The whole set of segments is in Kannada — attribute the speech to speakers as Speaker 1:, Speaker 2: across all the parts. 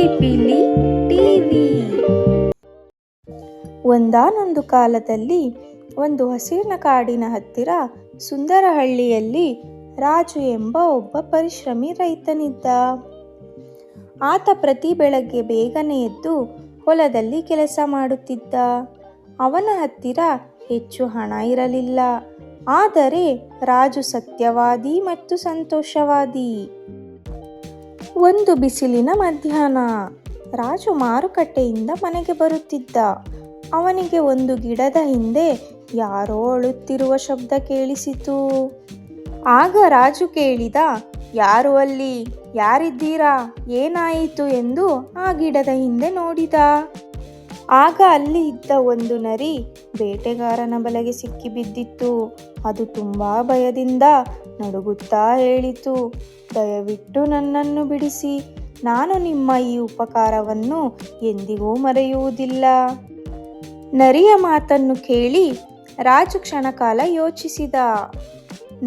Speaker 1: ಪಿಲಿಪಿಲಿ ಟಿವಿ. ಒಂದಾನೊಂದು ಕಾಲದಲ್ಲಿ ಒಂದು ಹಸಿರಿನ ಕಾಡಿನ ಹತ್ತಿರ ಸುಂದರಹಳ್ಳಿಯಲ್ಲಿ ರಾಜು ಎಂಬ ಒಬ್ಬ ಪರಿಶ್ರಮಿ ರೈತನಿದ್ದ. ಆತ ಪ್ರತಿ ಬೆಳಗ್ಗೆ ಬೇಗನೆ ಎದ್ದು ಹೊಲದಲ್ಲಿ ಕೆಲಸ ಮಾಡುತ್ತಿದ್ದ. ಅವನ ಹತ್ತಿರ ಹೆಚ್ಚು ಹಣ ಇರಲಿಲ್ಲ. ಆದರೆ ರಾಜು ಸತ್ಯವಾದಿ ಮತ್ತು ಸಂತೋಷವಾದಿ. ಒಂದು ಬಿಸಿಲಿನ ಮಧ್ಯಾಹ್ನ ರಾಜು ಮಾರುಕಟ್ಟೆಯಿಂದ ಮನೆಗೆ ಬರುತ್ತಿದ್ದ. ಅವನಿಗೆ ಒಂದು ಗಿಡದ ಹಿಂದೆ ಯಾರೋ ಅಳುತ್ತಿರುವ ಶಬ್ದ ಕೇಳಿಸಿತು. ಆಗ ರಾಜು ಕೇಳಿದ, ಯಾರು ಅಲ್ಲಿ? ಯಾರಿದ್ದೀರಾ? ಏನಾಯಿತು ಎಂದು ಆ ಗಿಡದ ಹಿಂದೆ ನೋಡಿದ. ಆಗ ಅಲ್ಲಿ ಇದ್ದ ಒಂದು ನರಿ ಬೇಟೆಗಾರನ ಬಲೆಗೆ ಸಿಕ್ಕಿಬಿದ್ದಿತ್ತು. ಅದು ತುಂಬಾ ಭಯದಿಂದ ನಡುಗುತ್ತಾ ಹೇಳಿತು, ದಯವಿಟ್ಟು ನನ್ನನ್ನು ಬಿಡಿಸಿ, ನಾನು ನಿಮ್ಮ ಈ ಉಪಕಾರವನ್ನು ಎಂದಿಗೂ ಮರೆಯುವುದಿಲ್ಲ. ನರಿಯ ಮಾತನ್ನು ಕೇಳಿ ರಾಜು ಕ್ಷಣಕಾಲ ಯೋಚಿಸಿದ.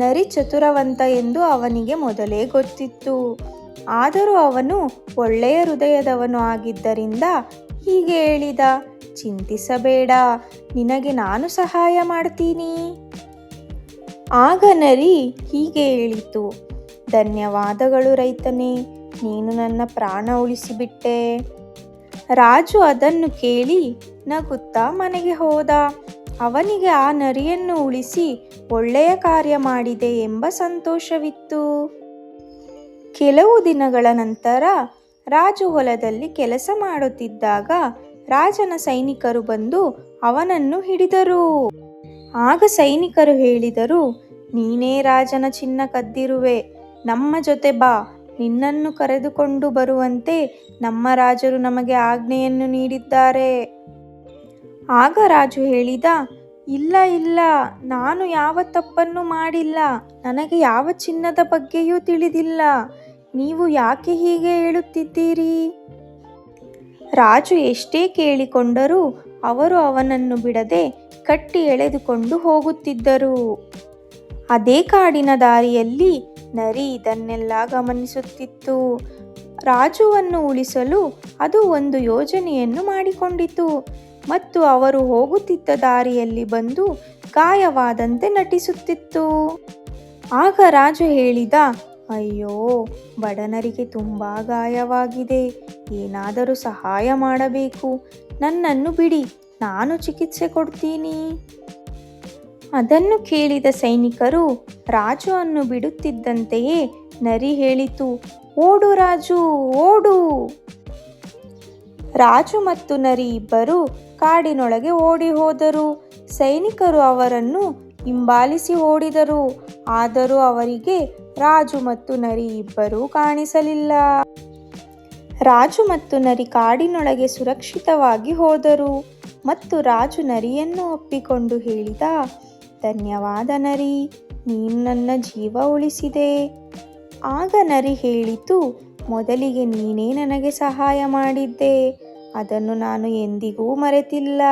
Speaker 1: ನರಿ ಚತುರವಂತ ಎಂದು ಅವನಿಗೆ ಮೊದಲೇ ಗೊತ್ತಿತ್ತು. ಆದರೂ ಅವನು ಒಳ್ಳೆಯ ಹೃದಯದವನು ಆಗಿದ್ದರಿಂದ ಹೀಗೆ ಹೇಳಿದ, ಚಿಂತಿಸಬೇಡ, ನಿನಗೆ ನಾನು ಸಹಾಯ ಮಾಡ್ತೀನಿ. ಆಗ ನರಿ ಹೀಗೆ ಹೇಳಿತು, ಧನ್ಯವಾದಗಳು ರೈತನೇ, ನೀನು ನನ್ನ ಪ್ರಾಣ ಉಳಿಸಿಬಿಟ್ಟೆ. ರಾಜು ಅದನ್ನು ಕೇಳಿ ನಗುತ್ತಾ ಮನೆಗೆ ಹೋದ. ಅವನಿಗೆ ಆ ನರಿಯನ್ನು ಉಳಿಸಿ ಒಳ್ಳೆಯ ಕಾರ್ಯ ಮಾಡಿದೆ ಎಂಬ ಸಂತೋಷವಿತ್ತು. ಕೆಲವು ದಿನಗಳ ನಂತರ ರಾಜು ಹೊಲದಲ್ಲಿ ಕೆಲಸ ಮಾಡುತ್ತಿದ್ದಾಗ ರಾಜನ ಸೈನಿಕರು ಬಂದು ಅವನನ್ನು ಹಿಡಿದರು. ಆಗ ಸೈನಿಕರು ಹೇಳಿದರು, ನೀನೇ ರಾಜನ ಚಿನ್ನ ಕದ್ದಿರುವೆ, ನಮ್ಮ ಜೊತೆ ಬಾ, ನಿನ್ನನ್ನು ಕರೆದುಕೊಂಡು ಬರುವಂತೆ ನಮ್ಮ ರಾಜರು ನಮಗೆ ಆಜ್ಞೆಯನ್ನು ನೀಡಿದ್ದಾರೆ. ಆಗ ರಾಜು ಹೇಳಿದ, ಇಲ್ಲ ಇಲ್ಲ, ನಾನು ಯಾವ ತಪ್ಪನ್ನು ಮಾಡಿಲ್ಲ, ನನಗೆ ಯಾವ ಚಿನ್ನದ ಬಗ್ಗೆಯೂ ತಿಳಿದಿಲ್ಲ, ನೀವು ಯಾಕೆ ಹೀಗೆ ಹೇಳುತ್ತಿದ್ದೀರಿ? ರಾಜು ಎಷ್ಟೇ ಕೇಳಿಕೊಂಡರೂ ಅವರು ಅವನನ್ನು ಬಿಡದೆ ಕಟ್ಟಿ ಎಳೆದುಕೊಂಡು ಹೋಗುತ್ತಿದ್ದರು. ಅದೇ ಕಾಡಿನ ದಾರಿಯಲ್ಲಿ ನರಿ ಇದನ್ನೆಲ್ಲ ಗಮನಿಸುತ್ತಿತ್ತು. ರಾಜುವನ್ನು ಉಳಿಸಲು ಅದು ಒಂದು ಯೋಜನೆಯನ್ನು ಮಾಡಿಕೊಂಡಿತು ಮತ್ತು ಅವರು ಹೋಗುತ್ತಿದ್ದ ದಾರಿಯಲ್ಲಿ ಬಂದು ಗಾಯವಾದಂತೆ ನಟಿಸುತ್ತಿತ್ತು. ಆಗ ರಾಜು ಹೇಳಿದ, ಅಯ್ಯೋ, ಬಡನರಿಗೆ ತುಂಬಾ ಗಾಯವಾಗಿದೆ, ಏನಾದರೂ ಸಹಾಯ ಮಾಡಬೇಕು, ನನ್ನನ್ನು ಬಿಡಿ, ನಾನು ಚಿಕಿತ್ಸೆ ಕೊಡ್ತೀನಿ. ಅದನ್ನು ಕೇಳಿದ ಸೈನಿಕರು ರಾಜು ಅನ್ನು ಬಿಡುತ್ತಿದ್ದಂತೆಯೇ ನರಿ ಹೇಳಿತು, ಓಡು ರಾಜು, ಓಡು. ರಾಜು ಮತ್ತು ನರಿ ಇಬ್ಬರು ಕಾಡಿನೊಳಗೆ ಓಡಿ ಹೋದರು. ಸೈನಿಕರು ಅವರನ್ನು ಹಿಂಬಾಲಿಸಿ ಓಡಿದರು. ಆದರೂ ಅವರಿಗೆ ರಾಜು ಮತ್ತು ನರಿ ಇಬ್ಬರೂ ಕಾಣಿಸಲಿಲ್ಲ. ರಾಜು ಮತ್ತು ನರಿ ಕಾಡಿನೊಳಗೆ ಸುರಕ್ಷಿತವಾಗಿ ಹೋದರು ಮತ್ತು ರಾಜು ನರಿಯನ್ನು ಒಪ್ಪಿಕೊಂಡು ಹೇಳಿದ, ಧನ್ಯವಾದ ನರಿ, ನೀನು ನನ್ನ ಜೀವ ಉಳಿಸಿದೆ. ಆಗ ನರಿ ಹೇಳಿತು, ಮೊದಲಿಗೆ ನೀನೇ ನನಗೆ ಸಹಾಯ ಮಾಡಿದ್ದೆ, ಅದನ್ನು ನಾನು ಎಂದಿಗೂ ಮರೆತಿಲ್ಲ.